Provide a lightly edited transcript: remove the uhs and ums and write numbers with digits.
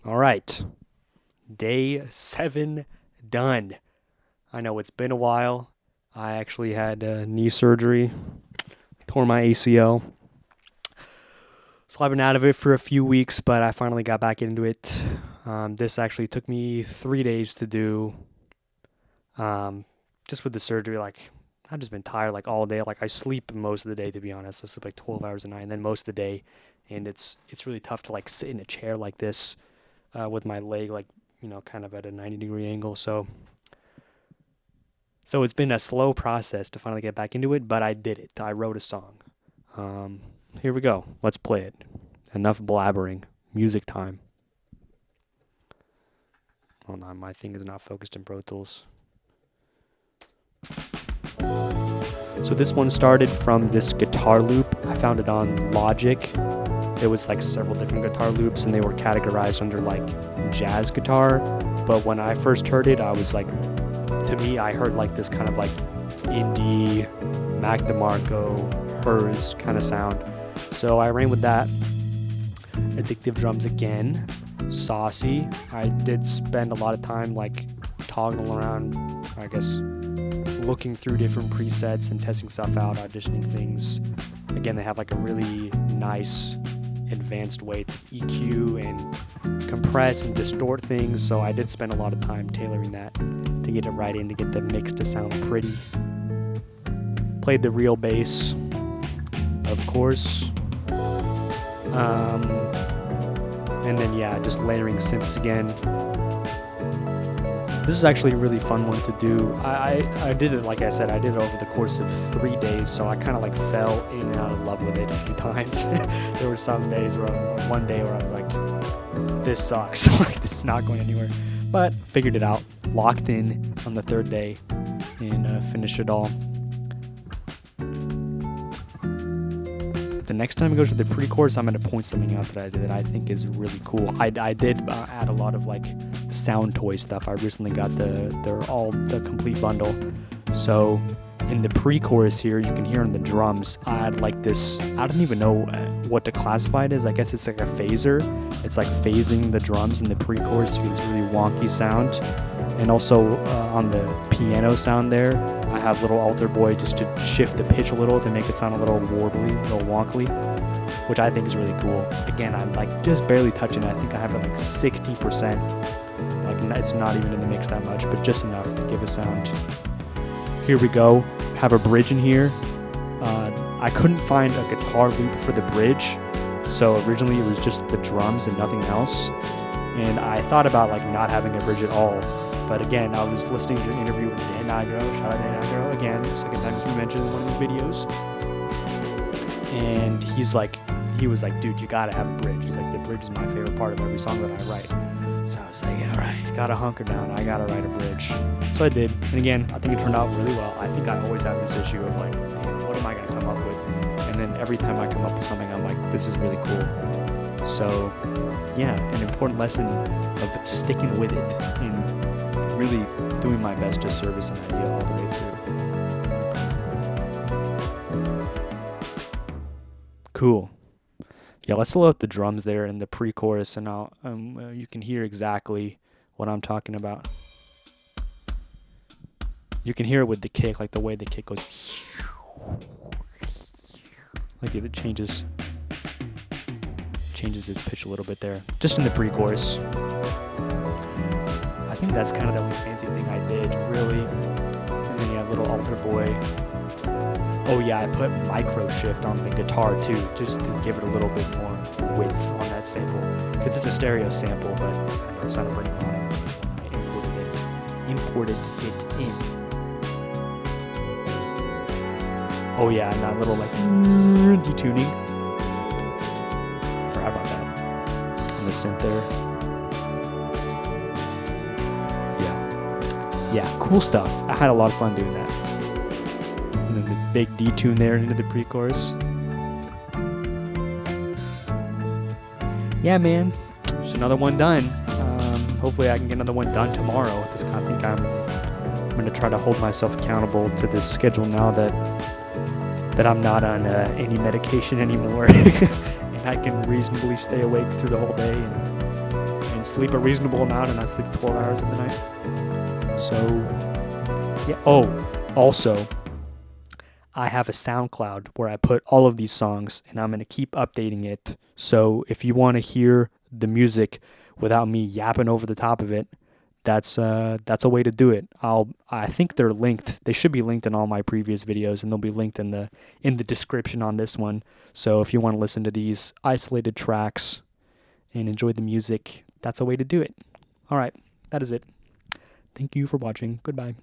All right. Day 7 done. I know it's been a while. I actually had knee surgery, tore my ACL. So I've been out of it for a few weeks, but I finally got back into it. This actually took me 3 days to do. Just with the surgery, I've just been tired all day. I sleep most of the day, to be honest. I sleep 12 hours a night, and then most of the day. And it's really tough to sit in a chair like this with my leg kind of at a 90-degree angle. So it's been a slow process to finally get back into it, but I did it. I wrote a song. Here we go. Let's play it. Enough blabbering. Music time. Hold on, my thing is not focused in Pro Tools. So this one started from this guitar loop. I found it on Logic. It was several different guitar loops, and they were categorized under jazz guitar. But when I first heard it, I was to me, I heard this kind of indie, Mac DeMarco, Hers kind of sound. So I ran with that. Addictive drums again. Saucy. I did spend a lot of time toggling around, I guess, looking through different presets and testing stuff out, auditioning things. Again, they have a really nice advanced way to EQ and compress and distort things, so I did spend a lot of time tailoring that to get it right in, to get the mix to sound pretty. Played the real bass, of course. And then just layering synths again. This is actually a really fun one to do. I did it, like I said, I did it over the course of 3 days, so I kind of fell in and out of love with it a few times. There were some days one day where I'm this sucks, this is not going anywhere. But figured it out, locked in on the 3rd day, and finished it all. The next time it goes to the pre-chorus, I'm going to point something out that I did that I think is really cool. I did add a lot of sound toy stuff. I recently got the complete bundle. So in the pre-chorus here, you can hear on the drums, I had this, I don't even know what to classify it as. I guess it's a phaser. It's phasing the drums in the pre-chorus to get this really wonky sound. And also on the piano sound there, I have little alter boy just to shift the pitch a little to make it sound a little warbly, a little wonkly, which I think is really cool. Again, I'm just barely touching it. I think I have it 60%. It's not even in the mix that much, but just enough to give a sound. Here we go. Have a bridge in here. I couldn't find a guitar loop for the bridge, so originally it was just the drums and nothing else. And I thought about not having a bridge at all. But again, I was listening to an interview with Dan Nigro. Shout out Dan Nigro again, second time he's been mentioned in one of his videos. And he was like, dude, you gotta have a bridge. He's the bridge is my favorite part of every song that I write. So I was all right, gotta hunker down. I gotta write a bridge. So I did. And again, I think it turned out really well. I think I always have this issue of man, what am I gonna come up with? And then every time I come up with something, I'm this is really cool. So yeah, an important lesson of sticking with it and really doing my best to service an idea all the way through. Cool. Yeah, let's load up the drums there in the pre-chorus, and I'll you can hear exactly what I'm talking about. You can hear it with the kick, the way the kick goes. If it changes its pitch a little bit there, just in the pre-chorus. I think that's kind of the only fancy thing I did, really. And then little alter boy. Oh yeah, I put micro shift on the guitar too, just to give it a little bit more width on that sample. Because it's a stereo sample, but I know it sounded pretty mono. I imported it in. Oh yeah, and that little detuning. Forgot about that. And the synth there. Yeah, cool stuff. I had a lot of fun doing that. And then the big detune there into the pre-chorus. Yeah, man. Just another one done. Hopefully I can get another one done tomorrow. I think I'm going to try to hold myself accountable to this schedule now that I'm not on any medication anymore. And I can reasonably stay awake through the whole day and sleep a reasonable amount and not sleep 12 hours in the night. So, yeah. Oh, also, I have a SoundCloud where I put all of these songs, and I'm going to keep updating it. So if you want to hear the music without me yapping over the top of it, that's a way to do it. I think they're linked. They should be linked in all my previous videos, and they'll be linked in the description on this one. So if you want to listen to these isolated tracks and enjoy the music, that's a way to do it. All right, that is it. Thank you for watching. Goodbye.